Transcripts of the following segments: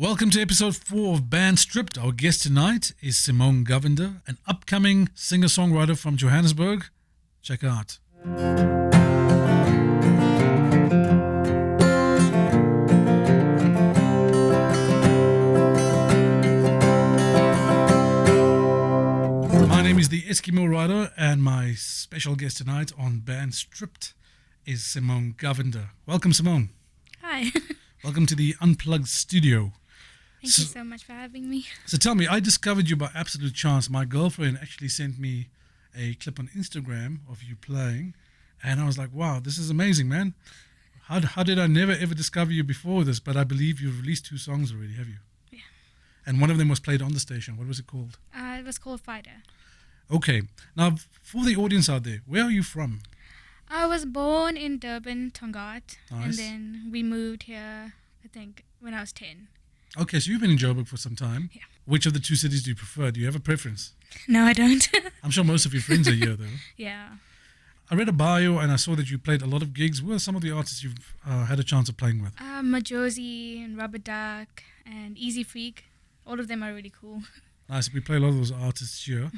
Welcome to episode 4 of Band Stripped. Our guest tonight is Simone Govender, an upcoming singer-songwriter from Johannesburg. Check out. My name is the Eskimo Rider, and my special guest tonight on Band Stripped is Simone Govender. Welcome, Simone. Hi. Welcome to the Unplugged studio. Thank you so much for having me. So tell me, I discovered you by absolute chance. My girlfriend actually sent me a clip on Instagram of you playing, and I was like, wow, this is amazing, man. How did I never ever discover you before this? But I believe you've released 2 songs already, have you? Yeah. And one of them was played on the station. What was it called? It was called Fighter. Okay. Now, for the audience out there, where are you from? I was born in Durban, Tongaat, Nice. and then we moved here, I think, when I was 10. Okay, so you've been in Joburg for some time. Yeah. Which of the 2 cities do you prefer? Do you have a preference? No, I don't. I'm sure most of your friends are here, though. Yeah. I read a bio and I saw that you played a lot of gigs. Who are some of the artists you've had a chance of playing with? Majosi and Rubber Duck and Easy Freak. All of them are really cool. Nice. We play a lot of those artists here.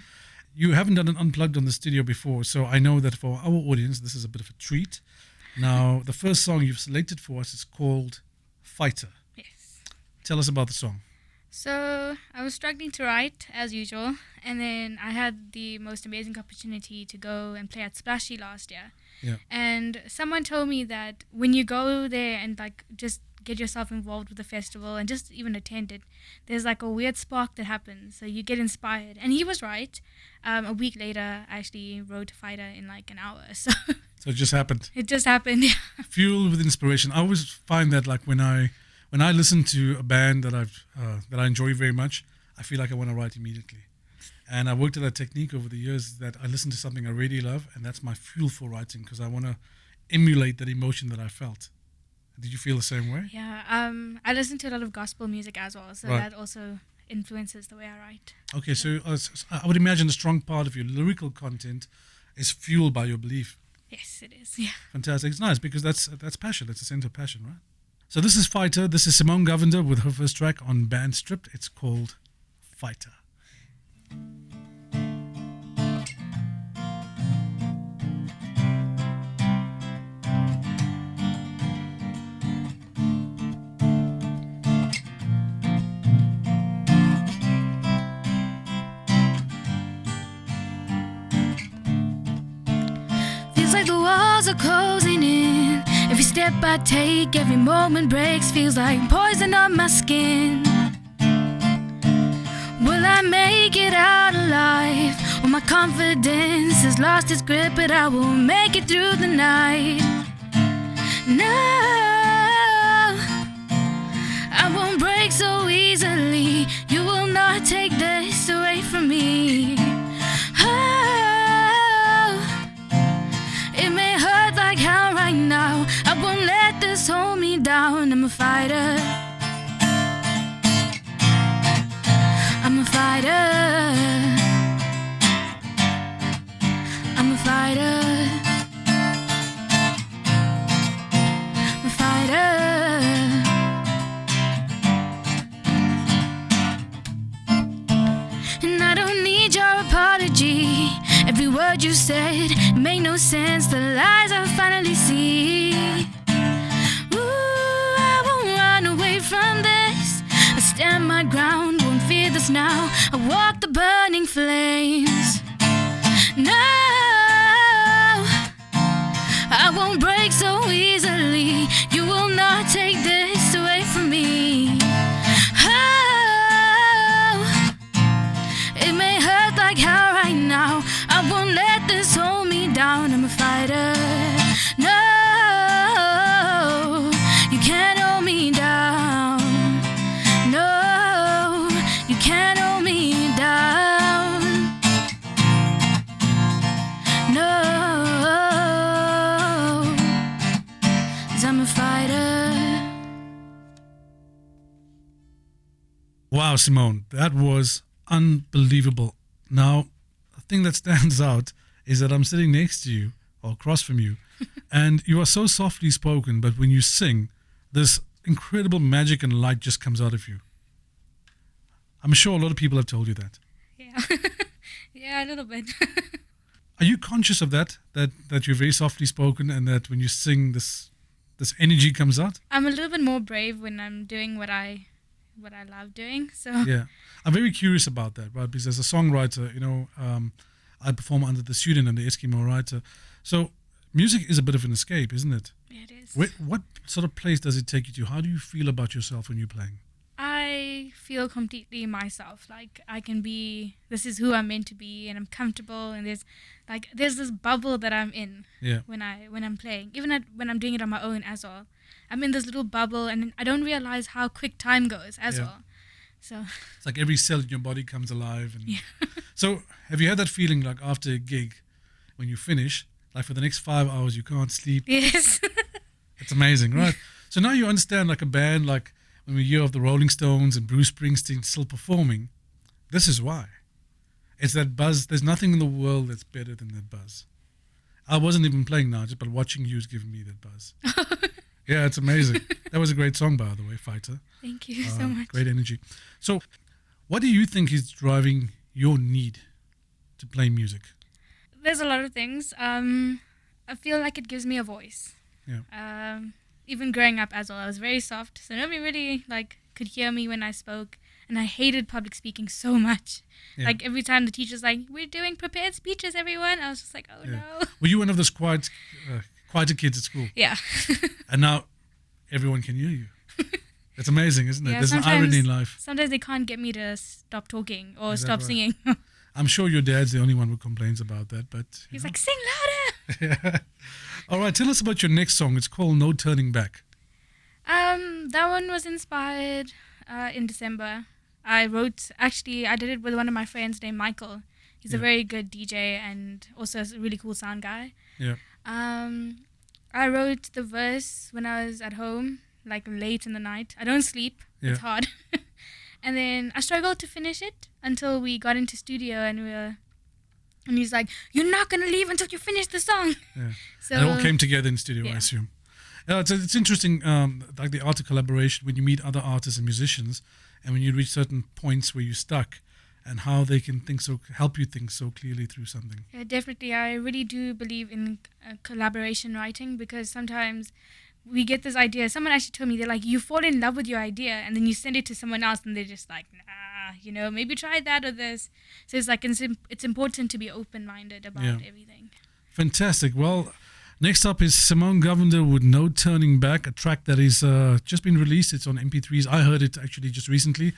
You haven't done an Unplugged on the studio before, so I know that for our audience, this is a bit of a treat. Now, the first song you've selected for us is called Fighter. Yes. Tell us about the song. So I was struggling to write, as usual, and then I had the most amazing opportunity to go and play at Splashy last year. Yeah. And someone told me that when you go there and just get yourself involved with the festival and just even attend it, there's a weird spark that happens, so you get inspired. And he was right. A week later, I actually wrote Fighter in an hour. So it just happened. It just happened. Yeah. Fueled with inspiration. I always find that when I listen to a band that I enjoy very much, I feel like I want to write immediately. And I worked at that technique over the years that I listen to something I really love, and that's my fuel for writing, because I want to emulate that emotion that I felt. Did you feel the same way? Yeah. I listen to a lot of gospel music as well, so Right. that also influences the way I write. Okay, so I would imagine a strong part of your lyrical content is fueled by your belief. Yes, it is. Yeah. Fantastic. It's nice because that's passion. That's a center of passion, right? So this is Fighter. This is Simone Govender with her first track on Band Stripped. It's called Fighter. Feels like the walls are closing in. Every step I take, every moment breaks. Feels like poison on my skin. Will I make it out alive? Well, my confidence has lost its grip, but I will make it through the night. No, I won't break so easily. You will not take this away from me. It may hurt like hell right now. I won't let this hold me down. I'm a fighter. I'm a fighter. I'm a fighter. I'm a fighter. And I don't need your apology. Every word you said made no sense. The lies I finally see. Ooh, I won't run away from this. I stand my ground, won't fear this now. I walk the burning flames. No, I won't break so easily. You will not take this away from me. Oh, it may hurt like hell right now. I won't let this hold me down. I'm a fighter. No, you can't hold me down. No, you can't hold me down. No, 'cause I'm a fighter. Wow, Simone, that was unbelievable. Now, the thing that stands out is that I'm sitting next to you or across from you, and you are so softly spoken, but when you sing, this incredible magic and light just comes out of you. I'm sure a lot of people have told you that. Yeah. Yeah, a little bit. Are you conscious of that you're very softly spoken and that when you sing this energy comes out? I'm a little bit more brave when I'm doing what I love doing. So Yeah. I'm very curious about that, right? Because as a songwriter, I perform under the pseudonym, the Eskimo writer. So music is a bit of an escape, isn't it? yeah, it is. What sort of place does it take you to? How do you feel about yourself when you're playing? I feel completely myself. Like I can be. This is who I'm meant to be, and I'm comfortable. And there's this bubble that I'm in. Yeah. When I'm playing, even when I'm doing it on my own as well. I'm in this little bubble, and I don't realize how quick time goes as well. So it's like every cell in your body comes alive. And yeah. So have you had that feeling like after a gig, when you finish, like for the next 5 hours you can't sleep? Yes. It's amazing, right? So now you understand, like a band, like when we hear of the Rolling Stones and Bruce Springsteen still performing, this is why. It's that buzz. There's nothing in the world that's better than that buzz. I wasn't even playing now, but watching you is giving me that buzz. Yeah, it's amazing. That was a great song, by the way, Fighter. Thank you so much. Great energy. So what do you think is driving your need to play music? There's a lot of things. I feel like it gives me a voice. Yeah. Even growing up as well, I was very soft, so nobody really could hear me when I spoke, and I hated public speaking so much. Yeah. Like every time the teacher's like, "We're doing prepared speeches, everyone," I was just like, "Oh no." Were you one of those quieter kids at school? Yeah. And now everyone can hear you. It's amazing, isn't it? Yeah, There's an irony in life. Sometimes they can't get me to stop talking or Is that stop right? singing. I'm sure your dad's the only one who complains about that, but He's like, "Sing louder." yeah. All right, tell us about your next song. It's called No Turning Back. That one was inspired in December. I did it with one of my friends named Michael. He's a very good DJ and also a really cool sound guy. Yeah. I wrote the verse when I was at home, like late in the night. I don't sleep. Yeah. It's hard. And then I struggled to finish it until we got into studio and he's like, "You're not going to leave until you finish the song." Yeah. So And it all came together in studio, I yeah. assume. Yeah, it's interesting, like the art of collaboration, when you meet other artists and musicians, and when you reach certain points where you're stuck, and how they can help you think so clearly through something. Yeah, definitely. I really do believe in collaboration writing, because sometimes we get this idea. Someone actually told me, they're like, you fall in love with your idea and then you send it to someone else and they're just like, nah, maybe try that or this. So it's like it's important to be open-minded about everything. Fantastic. Well, next up is Simone Govender with No Turning Back, a track that is just been released. It's on MP3s. I heard it actually just recently,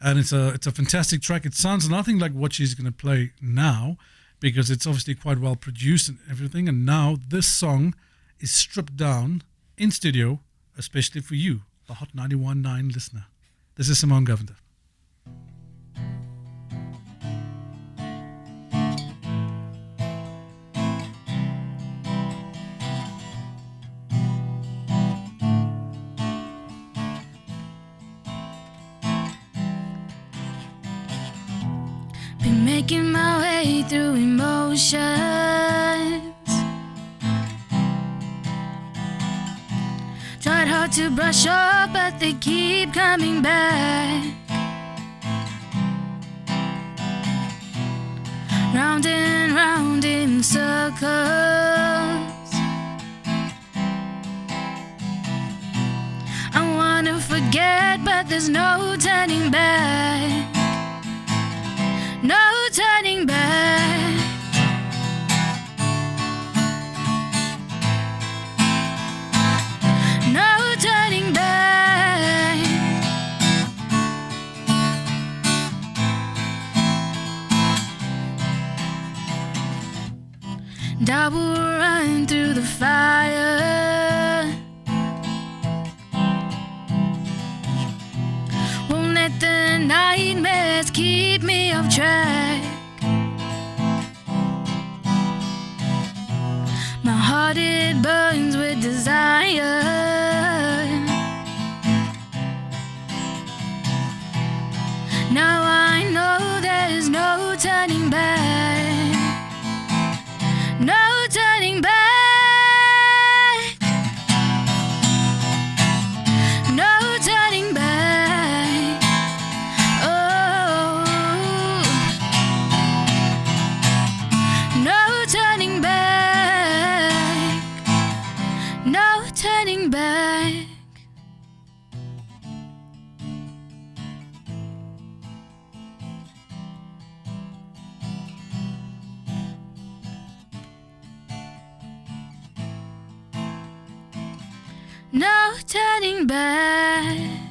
and it's a fantastic track. It sounds nothing like what she's going to play now, because it's obviously quite well produced and everything. And now this song is stripped down in studio, especially for you, the Hot 91.9 listener. This is Simone Govender. Been making my way through emotions, tried hard to brush off, but they keep coming back. Round and round in circles, I wanna forget, but there's no turning back. No turning back. No turning back. And I will run through the fire. Won't let the nightmares keep me off track. My heart, it burns with desire. Now I know there's no turning back. No turning back. No turning back. Oh. no turning back.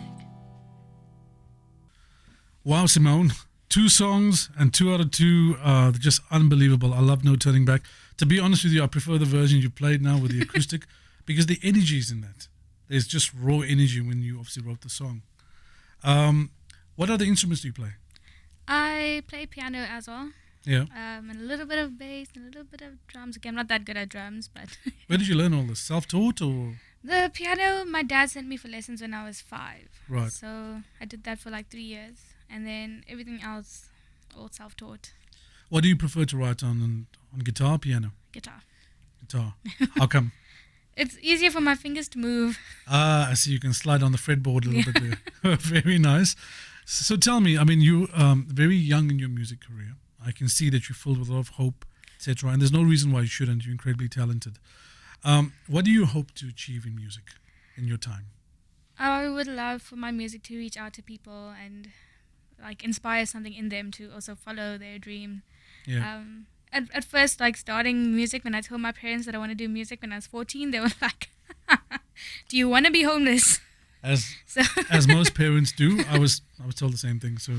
Wow, Simone. 2 songs and 2 out of 2 just unbelievable. I love No Turning Back. To be honest with you, I prefer the version you played now with the acoustic because the energy is in that. There's just raw energy when you obviously wrote the song. What other instruments do you play? I play piano as well. Yeah. And a little bit of bass and a little bit of drums. Again, I'm not that good at drums, but Where did you learn all this? Self-taught or? the piano, my dad sent me for lessons when I was 5. Right. So I did that for like 3 years. And then everything else, all self-taught. What do you prefer to write on guitar, piano? Guitar. Guitar. How come? It's easier for my fingers to move. Ah, I see. You can slide on the fretboard a little bit there. Very nice. So tell me, I mean, you very young in your music career. I can see that you're filled with a lot of hope, etc. And there's no reason why you shouldn't. You're incredibly talented. What do you hope to achieve in music in your time? I would love for my music to reach out to people and like inspire something in them to also follow their dream. Yeah. At first, like starting music, when I told my parents that I want to do music when I was 14, they were like, "Do you want to be homeless?" As most parents do, I was told the same thing. So,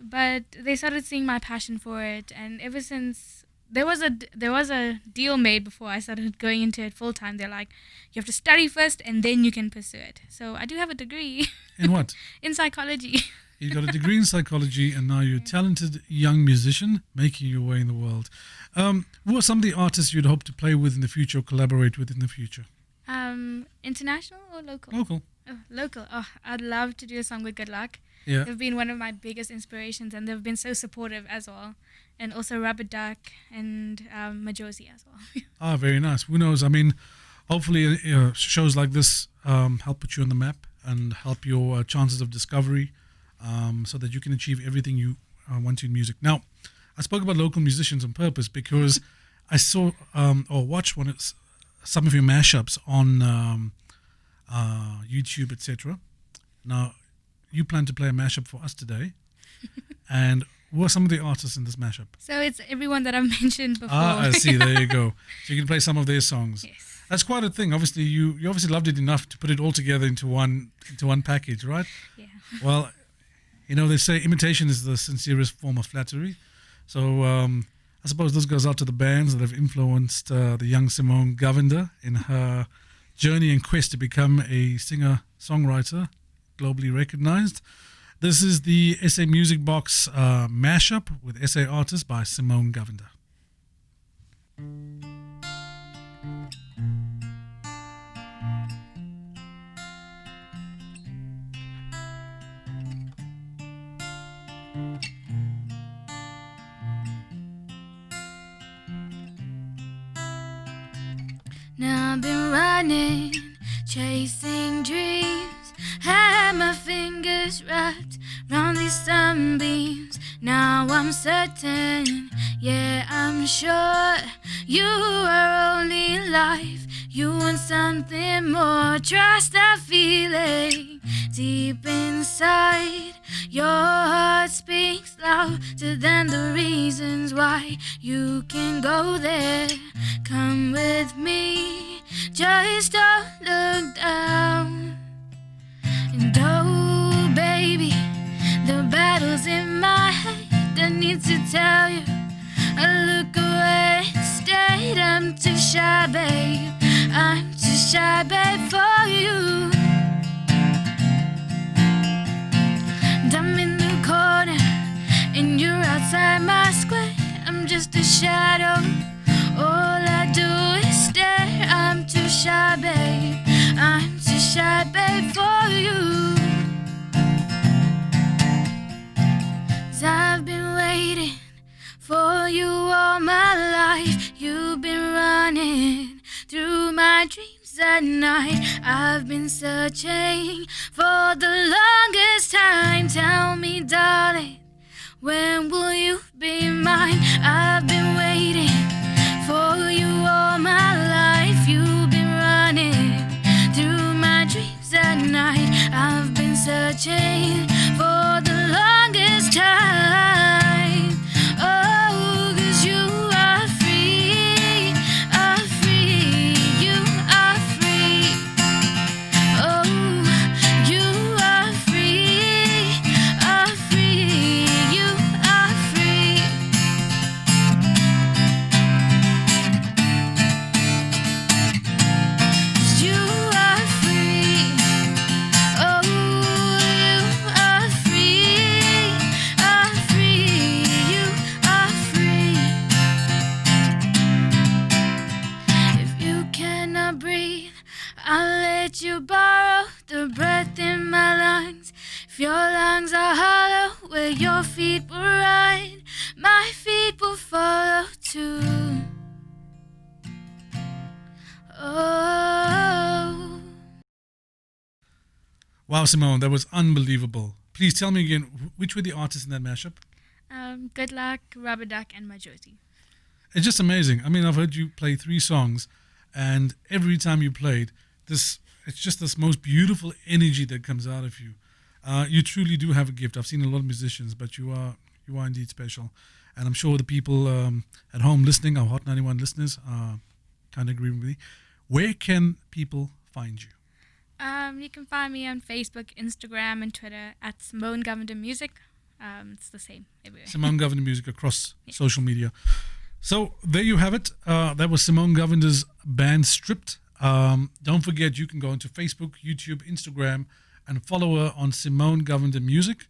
but they started seeing my passion for it, and ever since there was a deal made before I started going into it full time. They're like, "You have to study first, and then you can pursue it." So I do have a degree in what? in psychology. You got a degree in psychology, and now you're a talented young musician making your way in the world. Who are some of the artists you'd hope to play with in the future or collaborate with in the future? International or local? Local. Oh, local. Oh, I'd love to do a song with Good Luck. Yeah. They've been one of my biggest inspirations, and they've been so supportive as well. And also Rubber Duck and Majosi as well. Ah, very nice. Who knows? I mean, hopefully shows like this help put you on the map and help your chances of discovery so that you can achieve everything you want to in music. Now, I spoke about local musicians on purpose because I saw or watched some of your mashups on YouTube, etc. Now, you plan to play a mashup for us today. And who are some of the artists in this mashup? So it's everyone that I've mentioned before. Ah, I see. There you go. So you can play some of their songs. Yes. That's quite a thing. Obviously, you obviously loved it enough to put it all together into one package, right? Yeah. Well, they say imitation is the sincerest form of flattery. So I suppose this goes out to the bands that have influenced the young Simone Govender in her journey and quest to become a singer-songwriter, globally recognized. This is the SA Music Box mashup with SA Artist by Simone Govender. Now I've been running, chasing dreams, had my fingers wrapped round these sunbeams. Now I'm certain, yeah, I'm sure you are only life. You want something more, trust that feeling deep inside. Your heart speaks louder than the reasons why. You can go there, come with me, just don't look down. And oh baby, the battle's in my head, I need to tell you. I look away instead, I'm too shy, babe. I'm too shy, babe, for you. And I'm in the corner, and you're outside my square. I'm just a shadow, all I do is stare. I'm too shy, babe. I'm too shy, babe, for you. 'Cause I've been waiting for you all my life. You've been running through my dreams at night. I've been searching for the longest time. Tell me, darling, when will you be mine? I've been waiting for you all my life. You've been running through my dreams at night. I've been searching for the longest time. Oh, 'cause you are free, you are free. lungs are hollow, where your feet will ride, my feet will follow too. Oh. Wow, Simone, that was unbelievable. Please tell me again, which were the artists in that mashup? Good Luck, Rubber Duck, and Majority. It's just amazing. I mean, I've heard you play 3 songs, and every time you played, it's just this most beautiful energy that comes out of you. You truly do have a gift. I've seen a lot of musicians, but you are indeed special. And I'm sure the people at home listening, our Hot 91 listeners, kind of agree with me. Where can people find you? You can find me on Facebook, Instagram, and Twitter at Simone Govender Music. It's the same everywhere. Simone Govender Music across social media. So there you have it. That was Simone Govender's band Stripped. Don't forget, you can go into Facebook, YouTube, Instagram, and follow her on Simone Govender Music.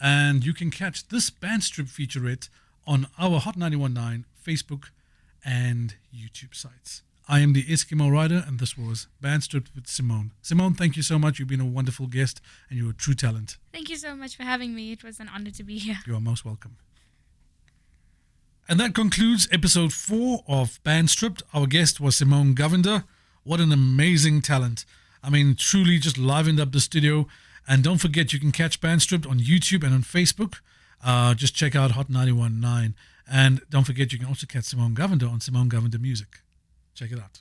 And you can catch this band Strip featurette on our Hot 91.9 Facebook and YouTube sites. I am the Eskimo Rider, and this was Band Stripped with Simone. Simone, thank you so much. You've been a wonderful guest, and you're a true talent. Thank you so much for having me. It was an honor to be here. You are most welcome. And that concludes episode 4 of Band Stripped. Our guest was Simone Govender. What an amazing talent. I mean, truly just livened up the studio. And don't forget, you can catch Band Stripped on YouTube and on Facebook. Just check out Hot 91.9. And don't forget, you can also catch Simone Govender on Simone Govender Music. Check it out.